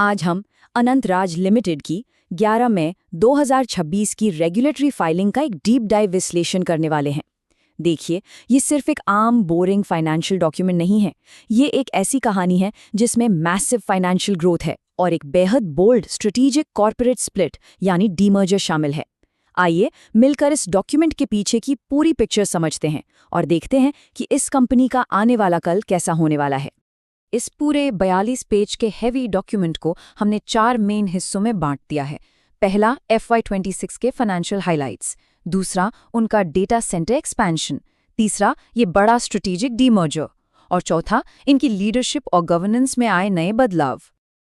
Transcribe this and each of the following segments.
आज हम अनंत राज लिमिटेड की 11 मई 2026 की रेगुलेटरी फाइलिंग का एक डीप डाइव विश्लेषण करने वाले हैं। देखिए, ये सिर्फ एक आम बोरिंग फाइनेंशियल डॉक्यूमेंट नहीं है। ये एक ऐसी कहानी है जिसमें मैसिव फाइनेंशियल ग्रोथ है और एक बेहद बोल्ड स्ट्रेटेजिक कॉर्पोरेट स्प्लिट यानी डीमर्जर शामिल है। आइए मिलकर इस डॉक्यूमेंट के पीछे की पूरी पिक्चर समझते हैं और देखते हैं कि इस कंपनी का आने वाला कल कैसा होने वाला है। इस पूरे 42 पेज के हेवी डॉक्यूमेंट को हमने 4 मेन हिस्सों में बांट दिया है। पहला, FY26 के फाइनेंशियल हाइलाइट्स। दूसरा, उनका डेटा सेंटर एक्सपेंशन। तीसरा, ये बड़ा स्ट्रेटेजिक डीमर्जर। और चौथा, इनकी लीडरशिप और गवर्नेंस में आए नए बदलाव।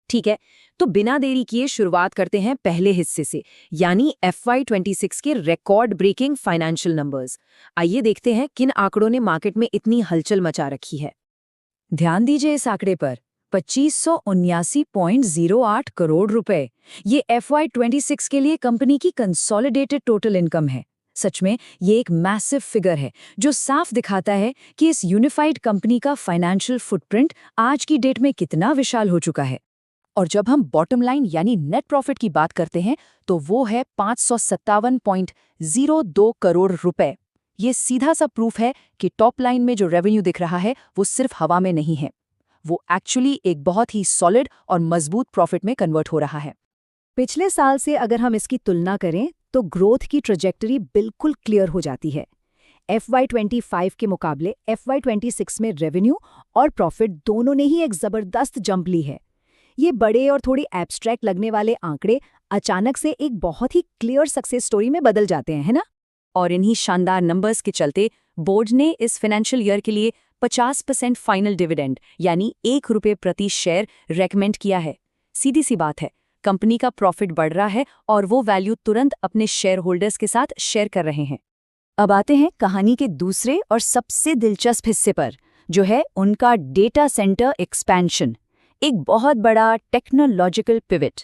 ठीक है, तो बिना देरी किए शुरुआत करते हैं पहले हिस्से से, यानी FY26 के रिकॉर्ड ब्रेकिंग फाइनेंशियल नंबर्स। आइए देखते हैं किन आंकड़ों ने मार्केट में इतनी हलचल मचा रखी है। ध्यान दीजिए इस आंकड़े पर, 2579.08 करोड़ रुपए। ये FY26 के लिए कंपनी की कंसोलिडेटेड टोटल इनकम है। सच में ये एक मैसिव फिगर है जो साफ दिखाता है कि इस यूनिफाइड कंपनी का फाइनेंशियल फुटप्रिंट आज की डेट में कितना विशाल हो चुका है। और जब हम बॉटम लाइन यानी नेट प्रॉफिट की बात करते हैं तो वो है 557.02 करोड़ रुपए। ये सीधा सा प्रूफ है कि टॉप लाइन में जो रेवेन्यू दिख रहा है वो सिर्फ हवा में नहीं है, वो एक्चुअली एक बहुत ही सॉलिड और मजबूत प्रॉफिट में कन्वर्ट हो रहा है। पिछले साल से अगर हम इसकी तुलना करें तो ग्रोथ की ट्रैजेक्टरी बिल्कुल क्लियर हो जाती है। FY25 के मुकाबले FY26 में रेवेन्यू और प्रॉफिट दोनों ने ही एक जबरदस्त जंप ली है। ये बड़े और थोड़ी एब्स्ट्रैक्ट लगने वाले आंकड़े अचानक से एक बहुत ही क्लियर सक्सेस स्टोरी में बदल जाते हैं, है ना? और इन्हीं शानदार नंबर्स के चलते बोर्ड ने इस फाइनेंशियल ईयर के लिए 50% फाइनल डिविडेंड यानी ₹1 प्रति शेयर रेकमेंड किया है। सीधी सी बात है, कंपनी का प्रॉफिट बढ़ रहा है और वो वैल्यू तुरंत अपने शेयर होल्डर्स के साथ शेयर कर रहे हैं। अब आते हैं कहानी के दूसरे और सबसे दिलचस्प हिस्से पर, जो है उनका डेटा सेंटर एक्सपेंशन। एक बहुत बड़ा technological pivot.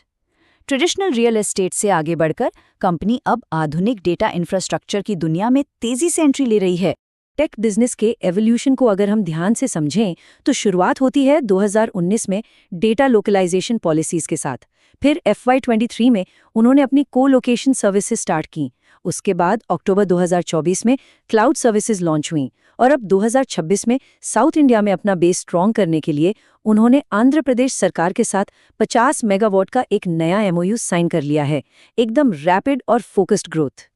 Traditional real estate से आगे बढ़कर कंपनी अब आधुनिक डेटा इंफ्रास्ट्रक्चर की दुनिया में तेजी से एंट्री ले रही है। टेक बिजनेस के एवोल्यूशन को अगर हम ध्यान से समझें तो शुरुआत होती है 2019 में डेटा लोकलाइजेशन पॉलिसीज के साथ। फिर FY23 में उन्होंने अपनी को-लोकेशन सर्विसेज स्टार्ट की। उसके बाद अक्टूबर 2024 में क्लाउड सर्विसेज लॉन्च हुई और अब 2026 में साउथ इंडिया में अपना बेस स्ट्रॉन्ग करने के लिए उन्होंने आंध्र प्रदेश सरकार के साथ 50 मेगावाट का एक नया MOU साइन कर लिया है। एकदम रैपिड और फोकस्ड ग्रोथ।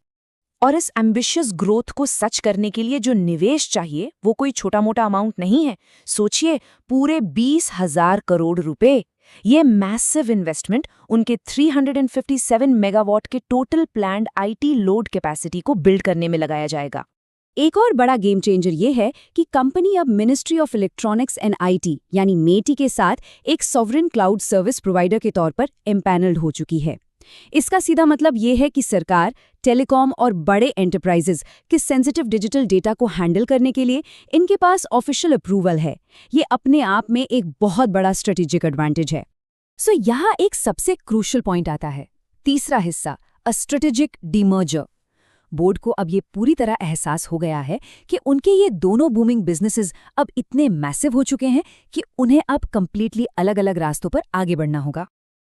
और इस एम्बिशियस ग्रोथ को सच करने के लिए जो निवेश चाहिए वो कोई छोटा मोटा अमाउंट नहीं है। सोचिए, पूरे 20,000 करोड़ रुपए। ये मैसिव इन्वेस्टमेंट उनके 357 मेगावाट के total planned IT load capacity को बिल्ड करने में लगाया जाएगा। एक और बड़ा गेम चेंजर ये है कि कंपनी अब ministry of electronics and IT यानी मेटी के साथ एक सॉवरेन क्लाउड सर्विस प्रोवाइडर के तौर पर एम्पैनल्ड हो चुकी है। इसका सीधा मतलब ये है कि सरकार, टेलीकॉम और बड़े एंटरप्राइजेज के सेंसिटिव डिजिटल डेटा को हैंडल करने के लिए इनके पास ऑफिशियल अप्रूवल है। ये अपने आप में एक बहुत बड़ा स्ट्रेटेजिक एडवांटेज है। सो यहाँ एक सबसे क्रूशियल पॉइंट आता है, तीसरा हिस्सा, अ स्ट्रेटेजिक डीमर्जर। बोर्ड को अब ये पूरी तरह एहसास हो गया है कि उनके ये दोनों बूमिंग बिजनेसेस अब इतने मैसिव हो चुके हैं कि उन्हें अब कंप्लीटली अलग-अलग रास्तों पर आगे बढ़ना होगा।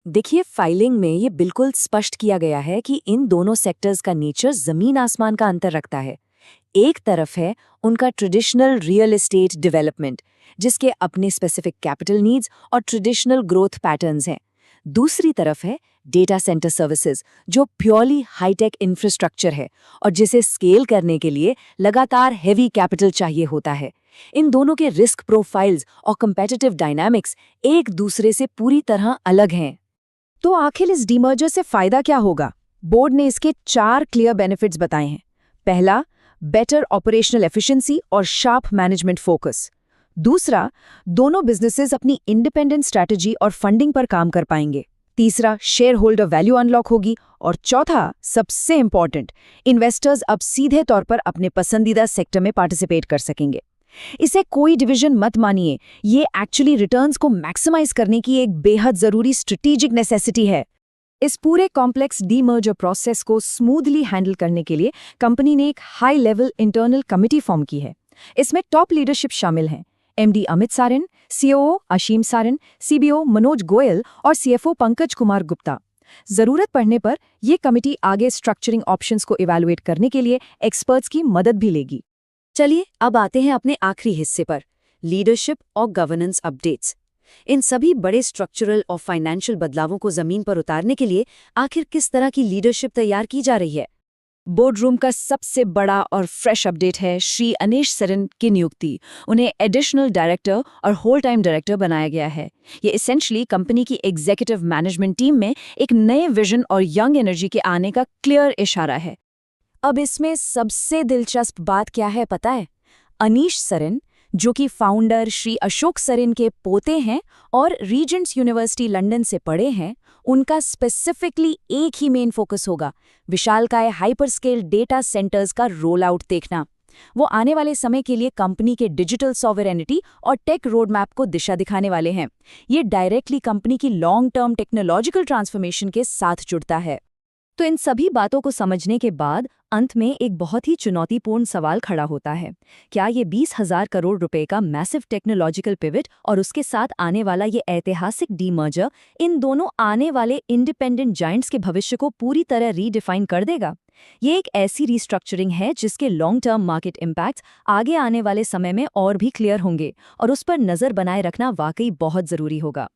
देखिए, फाइलिंग में ये बिल्कुल स्पष्ट किया गया है कि इन दोनों सेक्टर्स का नेचर जमीन आसमान का अंतर रखता है। एक तरफ है उनका ट्रेडिशनल रियल एस्टेट डेवलपमेंट, जिसके अपने स्पेसिफिक कैपिटल नीड्स और ट्रेडिशनल ग्रोथ पैटर्न्स हैं। दूसरी तरफ है डेटा सेंटर सर्विसेज, जो प्योरली हाईटेक इंफ्रास्ट्रक्चर है और जिसे स्केल करने के लिए लगातार हेवी कैपिटल चाहिए होता है। इन दोनों के रिस्क प्रोफाइल्स और कम्पेटिटिव डायनामिक्स एक दूसरे से पूरी तरह अलग हैं। तो आखिर इस डीमर्जर से फायदा क्या होगा? बोर्ड ने इसके 4 क्लियर बेनिफिट्स बताए हैं। पहला, बेटर ऑपरेशनल एफिशिएंसी और शार्प मैनेजमेंट फोकस। दूसरा, दोनों बिजनेसेस अपनी इंडिपेंडेंट स्ट्रैटेजी और फंडिंग पर काम कर पाएंगे। तीसरा, शेयर होल्डर वैल्यू अनलॉक होगी। और चौथा, सबसे इंपॉर्टेंट, इन्वेस्टर्स अब सीधे तौर पर अपने पसंदीदा सेक्टर में पार्टिसिपेट कर सकेंगे। इसे कोई डिवीजन मत मानिए, ये एक्चुअली रिटर्न्स को मैक्सिमाइज करने की एक बेहद जरूरी स्ट्रेटेजिक नेसेसिटी है। इस पूरे कॉम्प्लेक्स डीमर्जर प्रोसेस को स्मूथली हैंडल करने के लिए कंपनी ने एक high level internal committee form की है। इसमें टॉप लीडरशिप शामिल हैं, MD Amit Saran, COO Ashim Saran, CBO Manoj Goyal और सीएफओ पंकज कुमार गुप्ता। जरूरत पड़ने पर ये कमिटी आगे स्ट्रक्चरिंग ऑप्शंस को इवैल्यूएट करने के लिए एक्सपर्ट्स की मदद भी लेगी। चलिए अब आते हैं अपने आखिरी हिस्से पर, लीडरशिप और गवर्नेंस अपडेट्स। इन सभी बड़े स्ट्रक्चरल और फाइनेंशियल बदलावों को जमीन पर उतारने के लिए आखिर किस तरह की लीडरशिप तैयार की जा रही है? बोर्डरूम का सबसे बड़ा और फ्रेश अपडेट है श्री अनीश सरन की नियुक्ति। उन्हें एडिशनल डायरेक्टर और होल टाइम डायरेक्टर बनाया गया है। ये एसेंशियली कंपनी की एग्जीक्यूटिव मैनेजमेंट टीम में एक नए विजन और यंग एनर्जी के आने का क्लियर इशारा है। अब इसमें सबसे दिलचस्प बात क्या है पता है? अनीश सरन, जो कि फाउंडर श्री अशोक सरन के पोते हैं और रीजेंट्स यूनिवर्सिटी लंदन से पढ़े हैं, उनका स्पेसिफिकली एक ही मेन फोकस होगा, विशालकाय हाइपरस्केल डेटा सेंटर्स का रोल आउट देखना। वो आने वाले समय के लिए कंपनी के डिजिटल सॉवरेनिटी और टेक रोड मैप को दिशा दिखाने वाले हैं। ये डायरेक्टली कंपनी की लॉन्ग टर्म टेक्नोलॉजिकल ट्रांसफॉर्मेशन के साथ जुड़ता है। तो इन सभी बातों को समझने के बाद अंत में एक बहुत ही चुनौतीपूर्ण सवाल खड़ा होता है। क्या ये 20,000 करोड़ रुपए का मैसिव टेक्नोलॉजिकल पिवट और उसके साथ आने वाला ये ऐतिहासिक डीमर्जर इन दोनों आने वाले इंडिपेंडेंट जायंट्स के भविष्य को पूरी तरह रीडिफाइन कर देगा? ये एक ऐसी रीस्ट्रक्चरिंग है जिसके लॉन्ग टर्म मार्केट इम्पैक्ट्स आगे आने वाले समय में और भी क्लियर होंगे और उस पर नजर बनाए रखना वाकई बहुत जरूरी होगा।